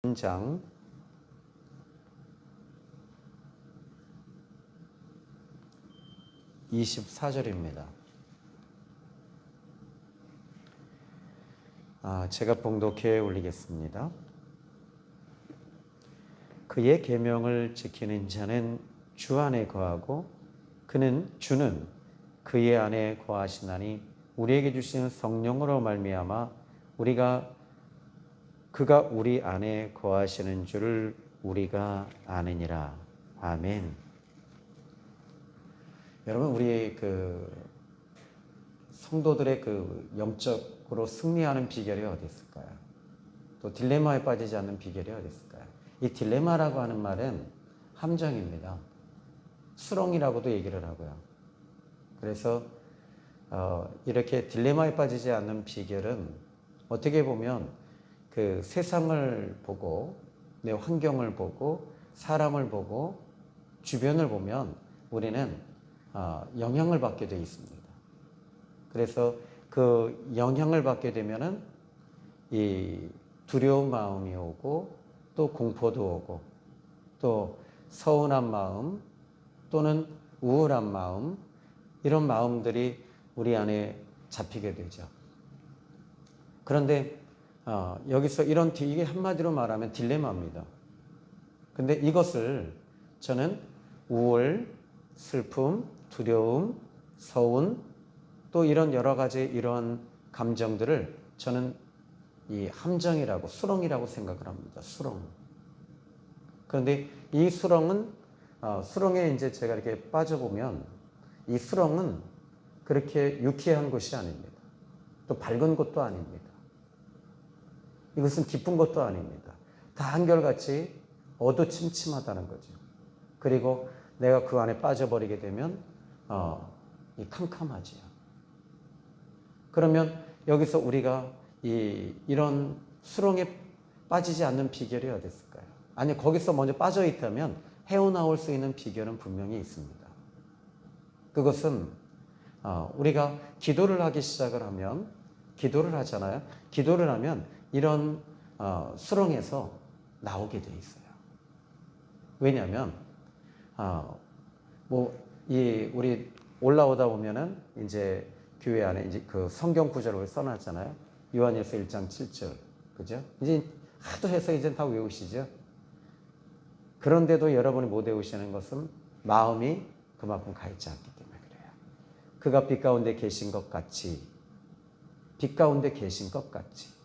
3장 24절입니다. 제가 봉독해 올리겠습니다. 그의 계명을 지키는 자는 주 안에 거하고 주는 그의 안에 거하시나니 우리에게 주시는 성령으로 말미암아 그가 우리 안에 거하시는 줄을 우리가 아느니라. 아멘. 여러분, 우리 성도들의 영적으로 승리하는 비결이 어디 있을까요? 또 딜레마에 빠지지 않는 비결이 어디 있을까요? 이 딜레마라고 하는 말은 함정입니다. 수렁이라고도 얘기를 하고요. 그래서 이렇게 딜레마에 빠지지 않는 비결은 어떻게 보면 그 세상을 보고 내 환경을 보고 사람을 보고 주변을 보면 우리는 영향을 받게 되어 있습니다. 그래서 그 영향을 받게 되면은 이 두려운 마음이 오고 또 공포도 오고 또 서운한 마음 또는 우울한 마음, 이런 마음들이 우리 안에 잡히게 되죠. 그런데 여기서 이게 한마디로 말하면 딜레마입니다. 근데 이것을 저는 우울, 슬픔, 두려움, 서운, 또 이런 여러 가지 이런 감정들을 저는 이 함정이라고, 수렁이라고 생각을 합니다. 수렁. 그런데 이 수렁은 수렁에 이제 제가 이렇게 빠져보면 이 수렁은 그렇게 유쾌한 곳이 아닙니다. 또 밝은 곳도 아닙니다. 이것은 기쁜 것도 아닙니다. 다 한결같이 어두침침하다는 거죠. 그리고 내가 그 안에 빠져버리게 되면 캄캄하지요. 그러면 여기서 우리가 이런 수렁에 빠지지 않는 비결이 어디 있을까요? 아니, 거기서 먼저 빠져 있다면 헤어나올 수 있는 비결은 분명히 있습니다. 그것은 우리가 기도를 하기 시작을 하면, 기도를 하잖아요. 기도를 하면 이런 수렁에서 나오게 돼 있어요. 왜냐하면 우리 올라오다 보면은 이제 교회 안에 이제 그 성경 구절을 써놨잖아요. 요한일서 1장 7절, 그죠? 이제 하도 해서 이제 다 외우시죠. 그런데도 여러분이 못 외우시는 것은 마음이 그만큼 가있지 않기 때문에 그래요. 그가 빛 가운데 계신 것 같이, 빛 가운데 계신 것 같이,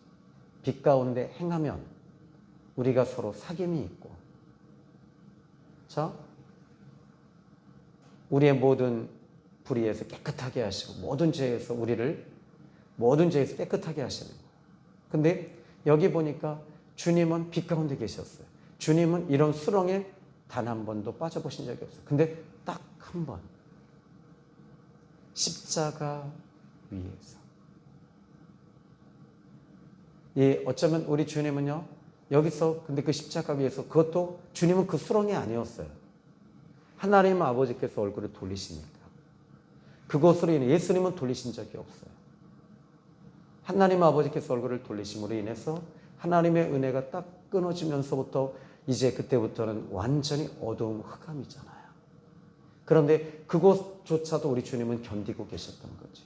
빛 가운데 행하면 우리가 서로 사귐이 있고, 우리의 모든 불의에서 깨끗하게 하시고 모든 죄에서 깨끗하게 하시는 거예요. 근데 여기 보니까 주님은 빛 가운데 계셨어요. 주님은 이런 수렁에 단 한 번도 빠져보신 적이 없어요. 근데 딱 한 번, 십자가 위에서. 어쩌면 우리 주님은요, 여기서 근데 그 십자가 위에서, 그것도 주님은 그 수렁이 아니었어요. 하나님 아버지께서 얼굴을 돌리시니까. 그것으로 인해 예수님은 돌리신 적이 없어요. 하나님 아버지께서 얼굴을 돌리심으로 인해서 하나님의 은혜가 딱 끊어지면서부터 이제 그때부터는 완전히 어두움, 흑암이잖아요. 그런데 그것조차도 우리 주님은 견디고 계셨던 거죠.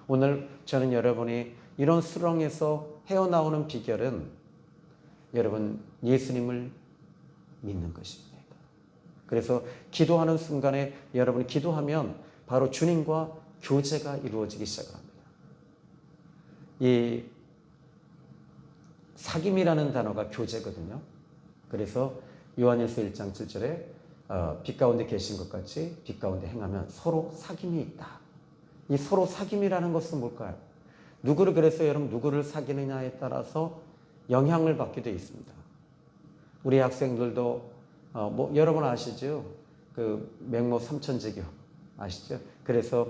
오늘 저는 여러분이 이런 수렁에서 헤어나오는 비결은 여러분 예수님을 믿는 것입니다. 그래서 기도하는 순간에 여러분이 기도하면 바로 주님과 교제가 이루어지기 시작합니다. 이 사귐이라는 단어가 교제거든요. 그래서 요한일서 1장 7절에 빛 가운데 계신 것 같이 빛 가운데 행하면 서로 사귐이 있다. 이 서로 사귐이라는 것은 뭘까요? 그래서 여러분 누구를 사귀느냐에 따라서 영향을 받게 되어 있습니다. 우리 학생들도 여러분 아시죠? 그 맹모 삼천지교 아시죠? 그래서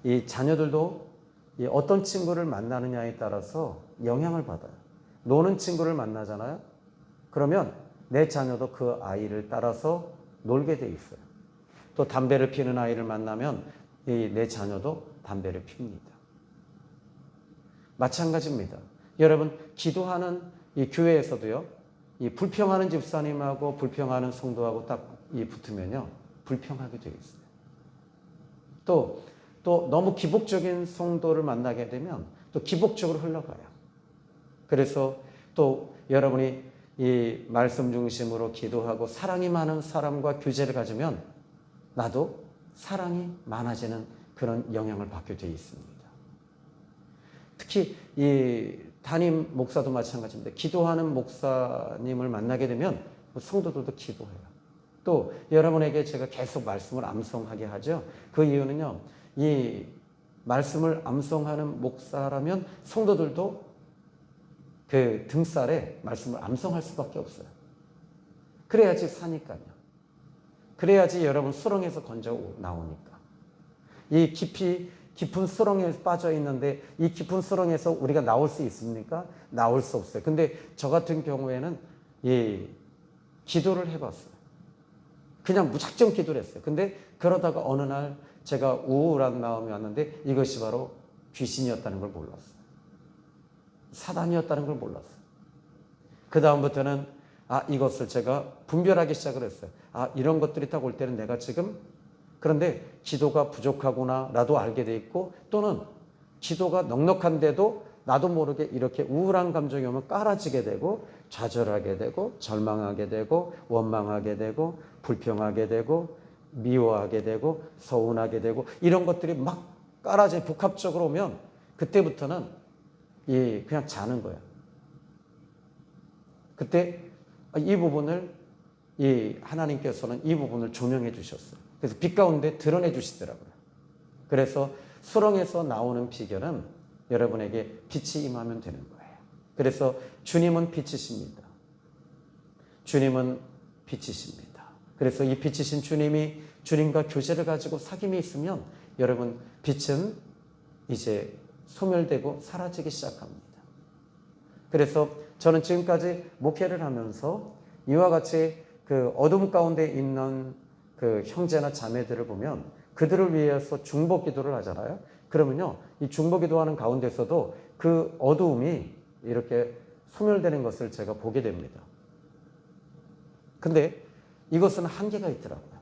이 자녀들도 어떤 친구를 만나느냐에 따라서 영향을 받아요. 노는 친구를 만나잖아요. 그러면 내 자녀도 그 아이를 따라서 놀게 돼 있어요. 또 담배를 피우는 아이를 만나면 내 자녀도 담배를 핍니다. 마찬가지입니다. 여러분, 기도하는 이 교회에서도요, 이 불평하는 집사님하고 불평하는 성도하고 딱 이 붙으면요, 불평하게 되어 있어요. 또 너무 기복적인 성도를 만나게 되면 또 기복적으로 흘러가요. 그래서 또 여러분이 이 말씀 중심으로 기도하고 사랑이 많은 사람과 교제를 가지면 나도 사랑이 많아지는 그런 영향을 받게 되어 있습니다. 특히 이 담임 목사도 마찬가지입니다. 기도하는 목사님을 만나게 되면 성도들도 기도해요. 또 여러분에게 제가 계속 말씀을 암송하게 하죠. 그 이유는요, 이 말씀을 암송하는 목사라면 성도들도 그 등살에 말씀을 암송할 수밖에 없어요. 그래야지 사니까요. 그래야지 여러분 수렁에서 건져 나오니까. 이 깊은 수렁에 빠져 있는데 이 깊은 수렁에서 우리가 나올 수 있습니까? 나올 수 없어요. 근데 저 같은 경우에는 이 기도를 해봤어요. 그냥 무작정 기도를 했어요. 근데 그러다가 어느 날 제가 우울한 마음이 왔는데 이것이 바로 귀신이었다는 걸 몰랐어요. 사단이었다는 걸 몰랐어요. 그 다음부터는 이것을 제가 분별하기 시작을 했어요. 이런 것들이 딱 올 때는 내가 지금 그런데 기도가 부족하구나 라도 알게 돼 있고 또는 기도가 넉넉한데도 나도 모르게 이렇게 우울한 감정이 오면 깔아지게 되고 좌절하게 되고 절망하게 되고 원망하게 되고 불평하게 되고 미워하게 되고 서운하게 되고 이런 것들이 막 깔아져 복합적으로 오면 그때부터는 그냥 자는 거야. 그때 이 부분을 하나님께서는 이 부분을 조명해 주셨어요. 그래서 빛 가운데 드러내 주시더라고요. 그래서 수렁에서 나오는 비결은 여러분에게 빛이 임하면 되는 거예요. 그래서 주님은 빛이십니다. 주님은 빛이십니다. 그래서 이 빛이신 주님이 주님과 교제를 가지고 사귐이 있으면 여러분 빛은 이제 소멸되고 사라지기 시작합니다. 그래서 저는 지금까지 목회를 하면서 이와 같이 그 어둠 가운데 있는 그 형제나 자매들을 보면 그들을 위해서 중보 기도를 하잖아요. 그러면요, 이 중보 기도하는 가운데서도 그 어두움이 이렇게 소멸되는 것을 제가 보게 됩니다. 근데 이것은 한계가 있더라고요.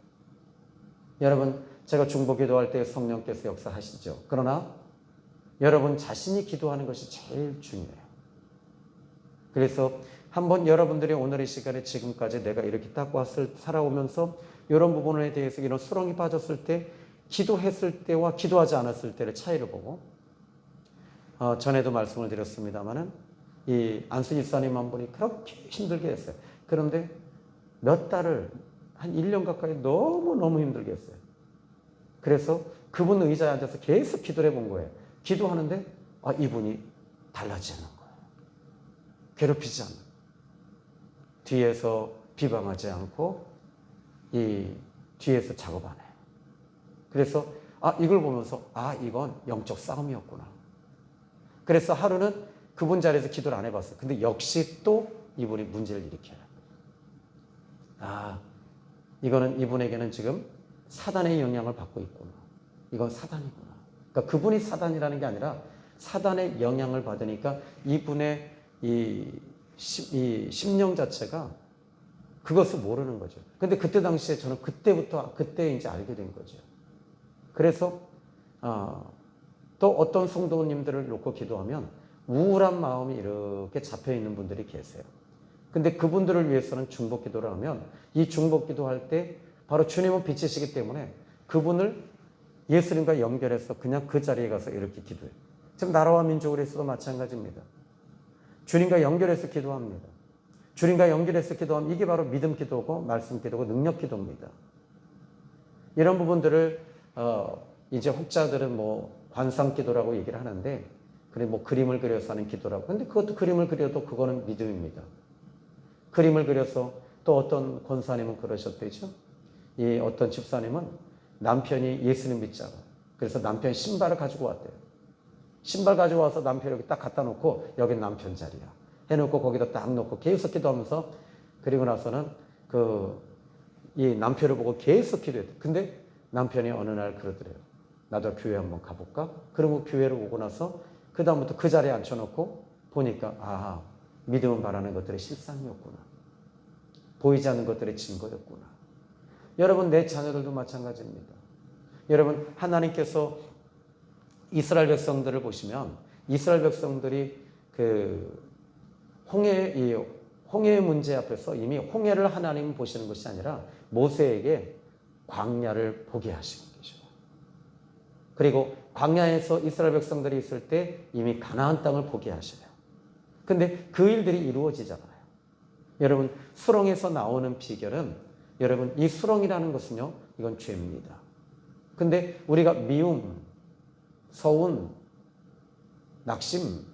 여러분, 제가 중보 기도할 때 성령께서 역사하시죠. 그러나 여러분 자신이 기도하는 것이 제일 중요해요. 그래서 한번 여러분들이 오늘 이 시간에 지금까지 내가 이렇게 딱 살아오면서 이런 부분에 대해서 이런 수렁이 빠졌을 때 기도했을 때와 기도하지 않았을 때의 차이를 보고 전에도 말씀을 드렸습니다마는 이 안수 집사님 한 분이 그렇게 힘들게 했어요. 그런데 몇 달을 한 1년 가까이 너무너무 힘들게 했어요. 그래서 그분 의자에 앉아서 계속 기도를 해본 거예요. 기도하는데 이분이 달라지는 거예요. 괴롭히지 않는. 뒤에서 비방하지 않고 이 뒤에서 작업 안 해요. 그래서 이걸 보면서 이건 영적 싸움이었구나. 그래서 하루는 그분 자리에서 기도를 안 해봤어요. 근데 역시 또 이분이 문제를 일으켜요. 이거는 이분에게는 지금 사단의 영향을 받고 있구나. 이건 사단이구나. 그러니까 그분이 사단이라는 게 아니라 사단의 영향을 받으니까 이분의 이 심령 자체가 그것을 모르는 거죠. 근데 그때 당시에 저는 그때 이제 알게 된 거죠. 그래서 또 어떤 성도님들을 놓고 기도하면 우울한 마음이 이렇게 잡혀 있는 분들이 계세요. 근데 그분들을 위해서는 중보 기도를 하면 이 중보 기도할 때 바로 주님은 빛이시기 때문에 그분을 예수님과 연결해서 그냥 그 자리에 가서 이렇게 기도해요. 지금 나라와 민족을 위해서도 마찬가지입니다. 주님과 연결해서 기도합니다. 주님과 연결해서 기도하면 이게 바로 믿음 기도고 말씀 기도고 능력 기도입니다. 이런 부분들을 이제 혹자들은 관상 기도라고 얘기를 하는데 그래 그림을 그려서 하는 기도라고. 근데 그것도 그림을 그려도 그거는 믿음입니다. 그림을 그려서 또 어떤 권사님은 그러셨대죠. 이 어떤 집사님은 남편이 예수님 믿잖아. 그래서 남편 신발을 가지고 왔대요. 신발 가지고 와서 남편 여기 딱 갖다 놓고 여긴 남편 자리야. 해놓고 거기다 딱 놓고 계속 기도하면서 그리고 나서는 이 남편을 보고 계속 기도했대. 근데 남편이 어느 날 그러더래요. 나도 교회 한번 가볼까? 그러고 교회를 오고 나서 그 다음부터 그 자리에 앉혀놓고 보니까 믿음은 바라는 것들의 실상이었구나. 보이지 않는 것들의 증거였구나. 여러분, 내 자녀들도 마찬가지입니다. 여러분, 하나님께서 이스라엘 백성들을 보시면 이스라엘 백성들이 그 홍해의 문제 앞에서 이미 홍해를 하나님 보시는 것이 아니라 모세에게 광야를 보게 하신 거죠. 그리고 광야에서 이스라엘 백성들이 있을 때 이미 가나안 땅을 보게 하셔요. 근데 그 일들이 이루어지잖아요. 여러분, 수렁에서 나오는 비결은, 여러분, 이 수렁이라는 것은요, 이건 죄입니다. 근데 우리가 미움, 서운, 낙심,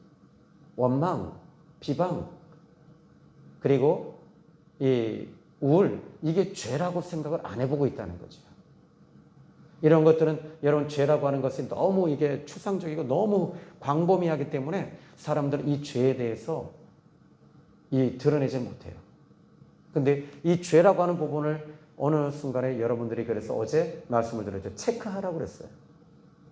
원망, 비방, 그리고 이 우울, 이게 죄라고 생각을 안 해보고 있다는 거죠. 이런 것들은 여러분, 죄라고 하는 것이 너무 이게 추상적이고 너무 광범위하기 때문에 사람들은 이 죄에 대해서 드러내지 못해요. 근데 이 죄라고 하는 부분을 어느 순간에 여러분들이 그래서 어제 말씀을 드렸죠. 체크하라고 그랬어요.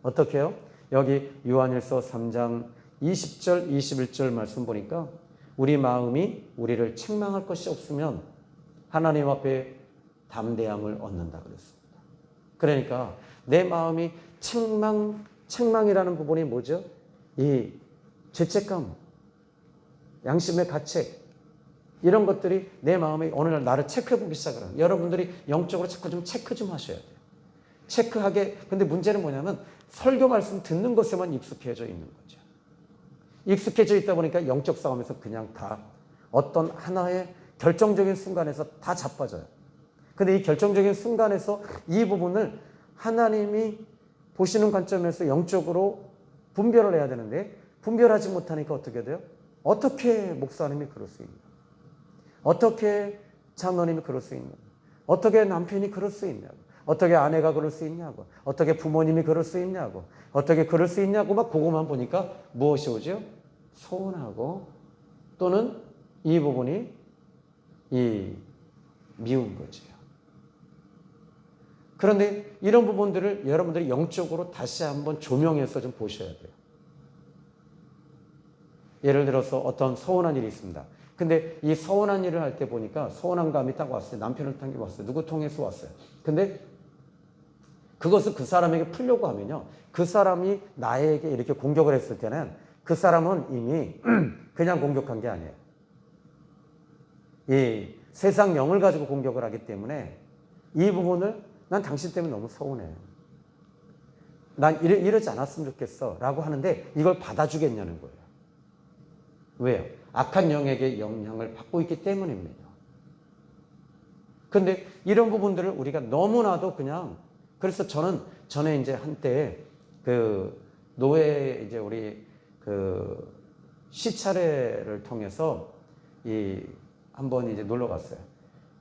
어떻게 해요? 여기 요한일서 3장 20절, 21절 말씀 보니까 우리 마음이 우리를 책망할 것이 없으면 하나님 앞에 담대함을 얻는다 그랬습니다. 그러니까 내 마음이 책망이라는 부분이 뭐죠? 이 죄책감, 양심의 가책, 이런 것들이 내 마음에 어느 날 나를 체크해보기 시작을 해요. 여러분들이 영적으로 자꾸 좀 체크 좀 하셔야 돼요. 체크하게. 근데 문제는 뭐냐면 설교 말씀 듣는 것에만 익숙해져 있는 거죠. 익숙해져 있다 보니까 영적 싸움에서 그냥 다 어떤 하나의 결정적인 순간에서 다 자빠져요. 근데 이 결정적인 순간에서 이 부분을 하나님이 보시는 관점에서 영적으로 분별을 해야 되는데 분별하지 못하니까 어떻게 돼요? 어떻게 목사님이 그럴 수 있냐? 어떻게 장로님이 그럴 수 있냐고? 어떻게 남편이 그럴 수 있냐고? 어떻게 아내가 그럴 수 있냐고? 어떻게 부모님이 그럴 수 있냐고? 어떻게 그럴 수 있냐고 막 그것만 보니까 무엇이 오죠? 서운하고 또는 이 부분이 미운 거죠. 그런데 이런 부분들을 여러분들이 영적으로 다시 한번 조명해서 좀 보셔야 돼요. 예를 들어서 어떤 서운한 일이 있습니다. 근데 이 서운한 일을 할 때 보니까 서운한 감이 딱 왔어요. 남편을 통해 왔어요. 누구 통해서 왔어요. 근데 그것을 그 사람에게 풀려고 하면요. 그 사람이 나에게 이렇게 공격을 했을 때는 그 사람은 이미 그냥 공격한 게 아니에요. 이 세상 영을 가지고 공격을 하기 때문에 이 부분을 난 당신 때문에 너무 서운해. 난 이러지 않았으면 좋겠어. 라고 하는데 이걸 받아주겠냐는 거예요. 왜요? 악한 영에게 영향을 받고 있기 때문입니다. 근데 이런 부분들을 우리가 너무나도 그냥, 그래서 저는 전에 이제 한때 그 노예 이제 우리 그 시차례를 통해서 한번 이제 놀러 갔어요.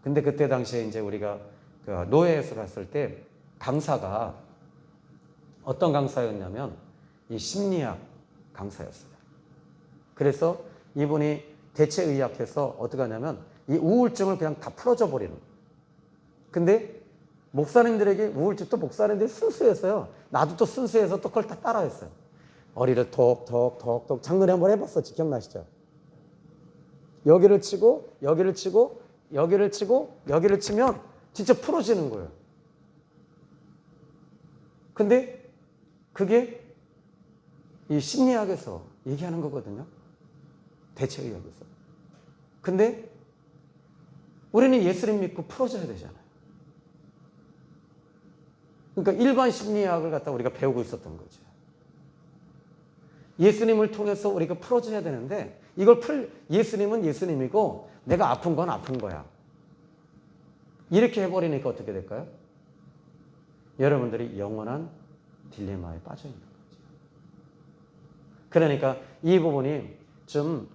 근데 그때 당시에 이제 우리가 그 노예에서 갔을 때 강사가 어떤 강사였냐면 이 심리학 강사였어요. 그래서 이분이 대체의학해서 어떻게 하냐면 이 우울증을 그냥 다 풀어줘 버리는. 근데 목사님들에게 우울증, 또 목사님들이 순수해서요. 나도 또 순수해서 또 그걸 다 따라했어요. 어리를 톡톡톡톡 장로리 한번 해봤었지. 기억나시죠? 여기를 치고 여기를 치고 여기를 치고 여기를 치면 진짜 풀어지는 거예요. 근데 그게 이 심리학에서 얘기하는 거거든요. 대체의학에서. 근데 우리는 예수님 믿고 풀어줘야 되잖아요. 그러니까 일반 심리학을 갖다 우리가 배우고 있었던 거죠. 예수님을 통해서 우리가 풀어줘야 되는데 예수님은 예수님이고 내가 아픈 건 아픈 거야. 이렇게 해버리니까 어떻게 될까요? 여러분들이 영원한 딜레마에 빠져 있는 거죠. 그러니까 이 부분이 좀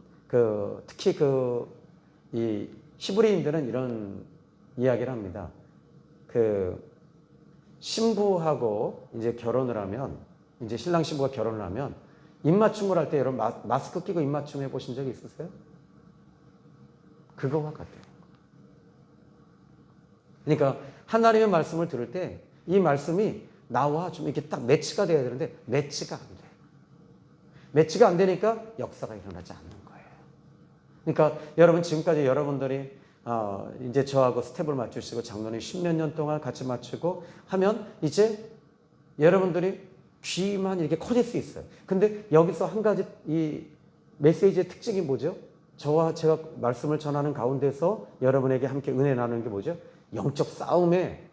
특히 이 히브리인들은 이런 이야기를 합니다. 신부하고 이제 결혼을 하면, 이제 신랑 신부가 결혼을 하면 입맞춤을 할 때 여러분 마스크 끼고 입맞춤 해보신 적 있으세요? 그거와 같아요. 그러니까 하나님의 말씀을 들을 때 이 말씀이 나와 좀 이렇게 딱 매치가 돼야 되는데 매치가 안 돼. 매치가 안 되니까 역사가 일어나지 않는 거예요. 그러니까 여러분 지금까지 여러분들이 이제 저하고 스텝을 맞추시고 장로님 10몇 년 동안 같이 맞추고 하면 이제 여러분들이 귀만 이렇게 커질 수 있어요. 근데 여기서 한 가지 이 메시지의 특징이 뭐죠? 저와 제가 말씀을 전하는 가운데서 여러분에게 함께 은혜 나누는 게 뭐죠? 영적 싸움에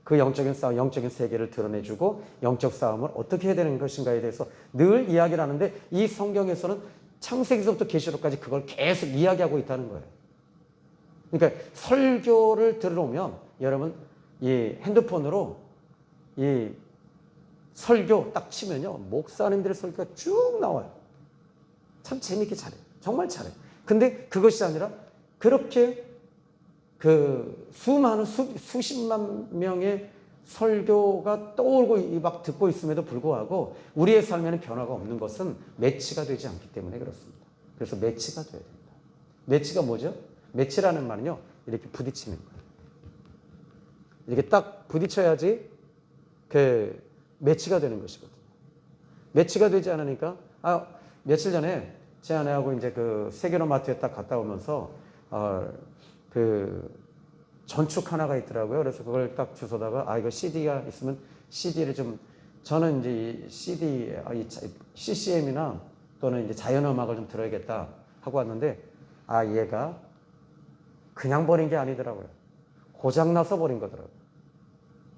그 영적인 싸움, 영적인 세계를 드러내주고 영적 싸움을 어떻게 해야 되는 것인가에 대해서 늘 이야기를 하는데 이 성경에서는 창세기서부터 계시록까지 그걸 계속 이야기하고 있다는 거예요. 그러니까 설교를 들어오면 여러분 이 핸드폰으로 이 설교 딱 치면요 목사님들의 설교가 쭉 나와요. 참 재밌게 잘해요. 정말 잘해요. 근데 그것이 아니라 그렇게 그 수많은 수십만 명의 설교가 떠오르고 막 듣고 있음에도 불구하고 우리의 삶에는 변화가 없는 것은 매치가 되지 않기 때문에 그렇습니다. 그래서 매치가 돼야 됩니다. 매치가 뭐죠? 매치라는 말은요 이렇게 부딪히는 거예요. 이렇게 딱 부딪혀야지 그 매치가 되는 것이거든요. 매치가 되지 않으니까 며칠 전에 제 아내하고 이제 그 세계로마트에 딱 갔다 오면서 그 전축 하나가 있더라고요. 그래서 그걸 딱 주워다가 이거 CD가 있으면 CD를 좀 저는 이제 CD, CCM이나 또는 이제 자연음악을 좀 들어야겠다 하고 왔는데 얘가 그냥 버린 게 아니더라고요. 고장나서 버린 거더라고요.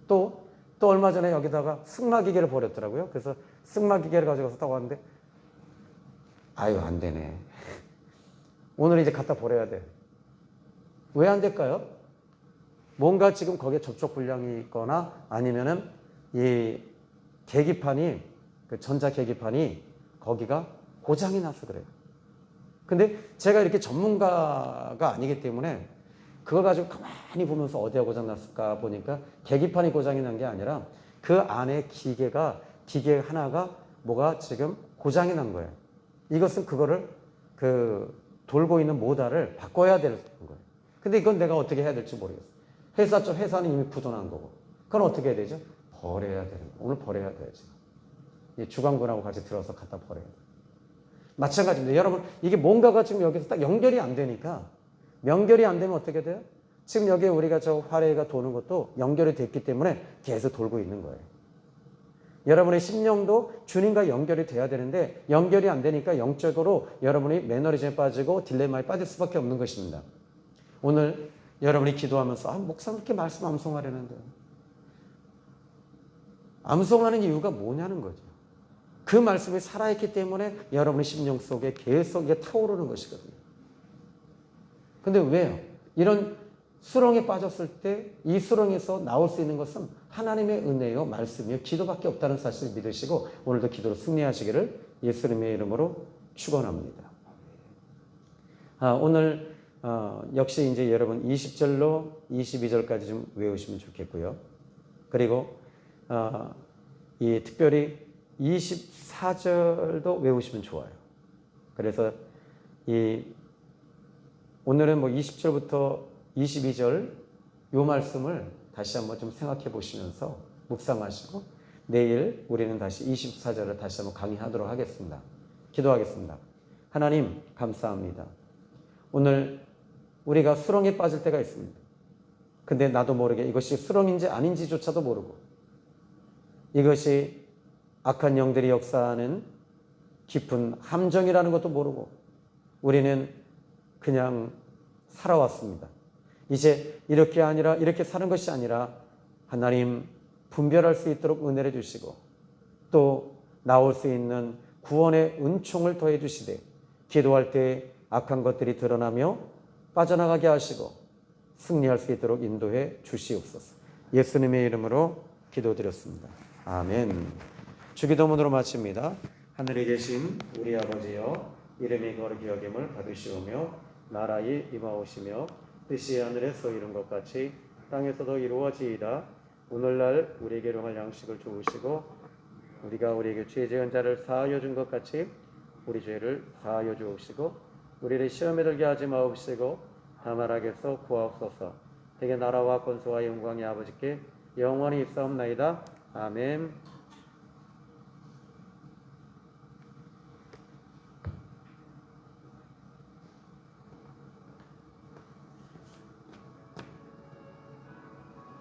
또 얼마 전에 여기다가 승마기계를 버렸더라고요. 그래서 승마기계를 가져가서 딱 왔는데 안 되네. 오늘 이제 갖다 버려야 돼. 왜 안 될까요? 뭔가 지금 거기에 접촉 불량이 있거나 아니면은 이 계기판이 그 전자 계기판이 거기가 고장이 나서 그래요. 근데 제가 이렇게 전문가가 아니기 때문에 그걸 가지고 가만히 보면서 어디가 고장 났을까 보니까 계기판이 고장이 난 게 아니라 그 안에 기계 하나가 뭐가 지금 고장이 난 거예요. 이것은 그거를 그 돌고 있는 모달을 바꿔야 되는 거예요. 근데 이건 내가 어떻게 해야 될지 모르겠어요. 회사는 이미 부도난 거고. 그건 어떻게 해야 되죠? 버려야 되는 거예요. 오늘 버려야 돼야지. 이 주광군하고 같이 들어서 갖다 버려야 돼요. 마찬가지입니다. 여러분, 이게 뭔가가 지금 여기서 딱 연결이 안 되니까, 연결이 안 되면 어떻게 돼요? 지금 여기에 우리가 저 화레가 도는 것도 연결이 됐기 때문에 계속 돌고 있는 거예요. 여러분의 심령도 주님과 연결이 돼야 되는데 연결이 안 되니까 영적으로 여러분이 매너리즘에 빠지고 딜레마에 빠질 수밖에 없는 것입니다. 오늘 여러분이 기도하면서 목사님 이렇게 말씀 암송하려는데 암송하는 이유가 뭐냐는 거죠. 그 말씀이 살아있기 때문에 여러분의 심령 속에 계속 이게 타오르는 것이거든요. 근데 왜요? 이런 수렁에 빠졌을 때 이 수렁에서 나올 수 있는 것은 하나님의 은혜요, 말씀이요, 기도밖에 없다는 사실을 믿으시고 오늘도 기도로 승리하시기를 예수님의 이름으로 축원합니다. 오늘 역시 이제 여러분 20절로 22절까지 좀 외우시면 좋겠고요. 그리고 이 특별히 24절도 외우시면 좋아요. 그래서 오늘은 20절부터 22절 요 말씀을 다시 한번 좀 생각해 보시면서 묵상하시고 내일 우리는 다시 24절을 다시 한번 강의하도록 하겠습니다. 기도하겠습니다. 하나님 감사합니다. 오늘 우리가 수렁에 빠질 때가 있습니다. 근데 나도 모르게 이것이 수렁인지 아닌지조차도 모르고 이것이 악한 영들이 역사하는 깊은 함정이라는 것도 모르고 우리는 그냥 살아왔습니다. 이제 이렇게 사는 것이 아니라 하나님 분별할 수 있도록 은혜를 주시고 또 나올 수 있는 구원의 은총을 더해 주시되 기도할 때 악한 것들이 드러나며 빠져나가게 하시고 승리할 수 있도록 인도해 주시옵소서. 예수님의 이름으로 기도드렸습니다. 아멘. 주기도문으로 마칩니다. 하늘에 계신 우리 아버지여 이름이 거룩히 여김을 받으시오며 나라의 임하오시며 뜻이 하늘에서 이룬 것 같이 땅에서도 이루어지이다. 오늘날 우리에게 일용할 양식을 주시고 우리가 우리에게 죄 지은 자를 사하여 준 것 같이 우리 죄를 사하여 주옵시고 우리를 시험에 들게 하지 마옵시고 다만 악에서 구하옵소서. 대개 나라와 권세와 영광이 아버지께 영원히 있사옵나이다. 아멘.